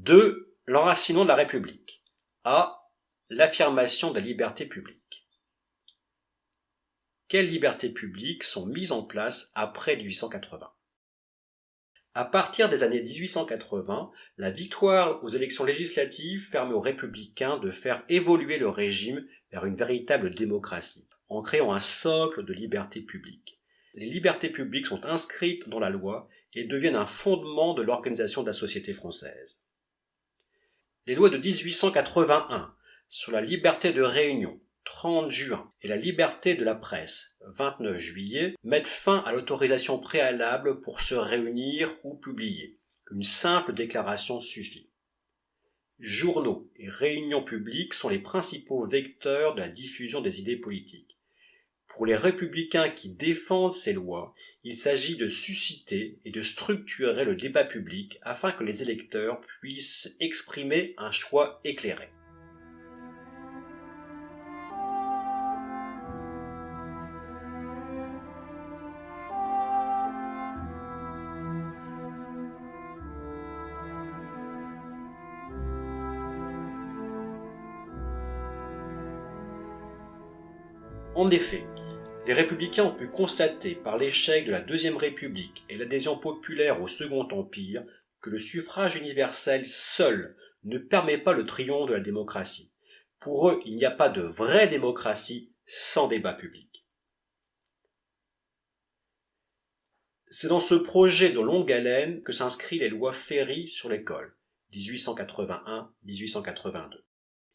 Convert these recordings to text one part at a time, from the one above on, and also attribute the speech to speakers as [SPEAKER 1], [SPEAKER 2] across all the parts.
[SPEAKER 1] 2. L'enracinement de la République. A. L'affirmation des libertés publiques. Quelles libertés publiques sont mises en place après 1880 ? À partir des années 1880, la victoire aux élections législatives permet aux républicains de faire évoluer le régime vers une véritable démocratie, en créant un socle de libertés publiques. Les libertés publiques sont inscrites dans la loi et deviennent un fondement de l'organisation de la société française. Les lois de 1881 sur la liberté de réunion, 30 juin, et la liberté de la presse, 29 juillet, mettent fin à l'autorisation préalable pour se réunir ou publier. Une simple déclaration suffit. Journaux et réunions publiques sont les principaux vecteurs de la diffusion des idées politiques. Pour les républicains qui défendent ces lois, il s'agit de susciter et de structurer le débat public afin que les électeurs puissent exprimer un choix éclairé. En effet, les républicains ont pu constater par l'échec de la Deuxième République et l'adhésion populaire au Second Empire que le suffrage universel seul ne permet pas le triomphe de la démocratie. Pour eux, il n'y a pas de vraie démocratie sans débat public. C'est dans ce projet de longue haleine que s'inscrivent les lois Ferry sur l'école, 1881-1882.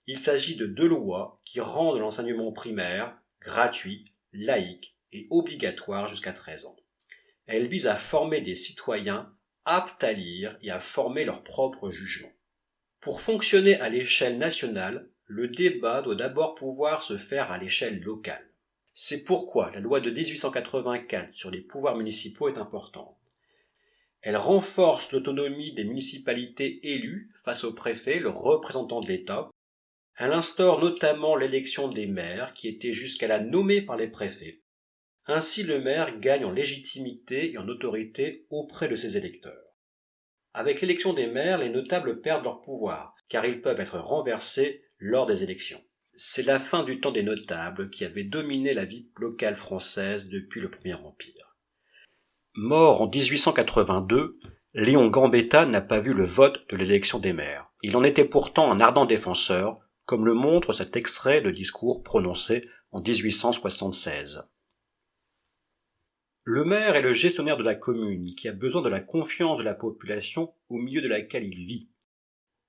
[SPEAKER 1] Il s'agit de 2 lois qui rendent l'enseignement primaire gratuit, laïque et obligatoire jusqu'à 13 ans. Elle vise à former des citoyens aptes à lire et à former leur propre jugement. Pour fonctionner à l'échelle nationale, le débat doit d'abord pouvoir se faire à l'échelle locale. C'est pourquoi la loi de 1884 sur les pouvoirs municipaux est importante. Elle renforce l'autonomie des municipalités élues face au préfet, le représentant de l'État. Elle instaure notamment l'élection des maires qui était jusqu'à là nommée par les préfets. Ainsi le maire gagne en légitimité et en autorité auprès de ses électeurs. Avec l'élection des maires, les notables perdent leur pouvoir, car ils peuvent être renversés lors des élections. C'est la fin du temps des notables qui avaient dominé la vie locale française depuis le Premier Empire. Mort en 1882, Léon Gambetta n'a pas vu le vote de l'élection des maires. Il en était pourtant un ardent défenseur, comme le montre cet extrait de discours prononcé en 1876. Le maire est le gestionnaire de la commune qui a besoin de la confiance de la population au milieu de laquelle il vit.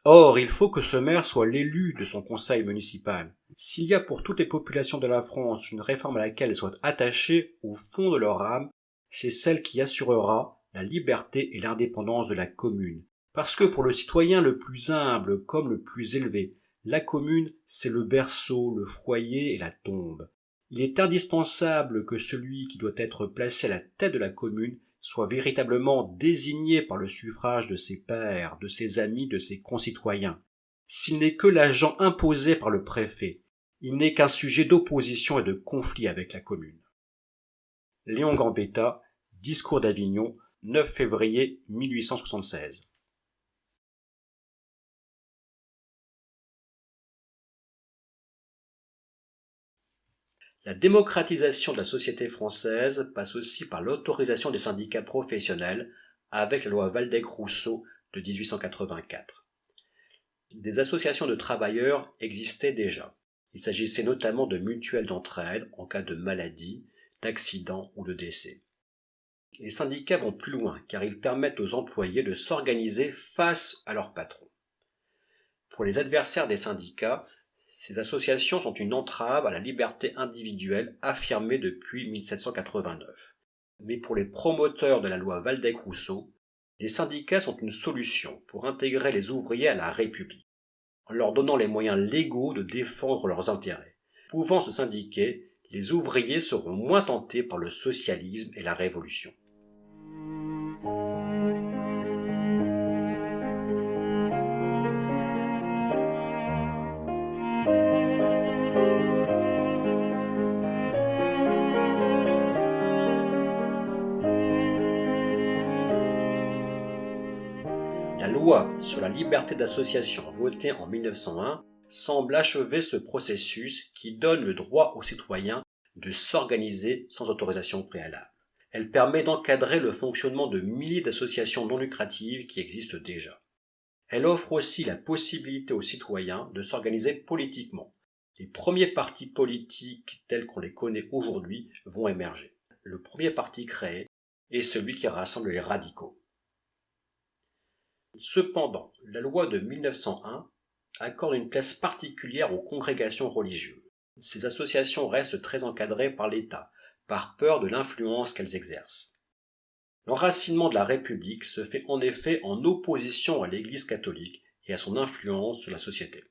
[SPEAKER 1] Or, il faut que ce maire soit l'élu de son conseil municipal. S'il y a pour toutes les populations de la France une réforme à laquelle elles soient attachées au fond de leur âme, c'est celle qui assurera la liberté et l'indépendance de la commune. Parce que pour le citoyen le plus humble comme le plus élevé, la commune, c'est le berceau, le foyer et la tombe. Il est indispensable que celui qui doit être placé à la tête de la commune soit véritablement désigné par le suffrage de ses pairs, de ses amis, de ses concitoyens. S'il n'est que l'agent imposé par le préfet, il n'est qu'un sujet d'opposition et de conflit avec la commune. Léon Gambetta, Discours d'Avignon, 9 février 1876. La démocratisation de la société française passe aussi par l'autorisation des syndicats professionnels avec la loi Waldeck-Rousseau de 1884. Des associations de travailleurs existaient déjà. Il s'agissait notamment de mutuelles d'entraide en cas de maladie, d'accident ou de décès. Les syndicats vont plus loin car ils permettent aux employés de s'organiser face à leurs patrons. Pour les adversaires des syndicats, ces associations sont une entrave à la liberté individuelle affirmée depuis 1789. Mais pour les promoteurs de la loi Waldeck-Rousseau, les syndicats sont une solution pour intégrer les ouvriers à la République, en leur donnant les moyens légaux de défendre leurs intérêts. Pouvant se syndiquer, les ouvriers seront moins tentés par le socialisme et la révolution. La loi sur la liberté d'association votée en 1901 semble achever ce processus qui donne le droit aux citoyens de s'organiser sans autorisation préalable. Elle permet d'encadrer le fonctionnement de milliers d'associations non lucratives qui existent déjà. Elle offre aussi la possibilité aux citoyens de s'organiser politiquement. Les premiers partis politiques tels qu'on les connaît aujourd'hui vont émerger. Le premier parti créé est celui qui rassemble les radicaux. Cependant, la loi de 1901 accorde une place particulière aux congrégations religieuses. Ces associations restent très encadrées par l'État, par peur de l'influence qu'elles exercent. L'enracinement de la République se fait en effet en opposition à l'Église catholique et à son influence sur la société.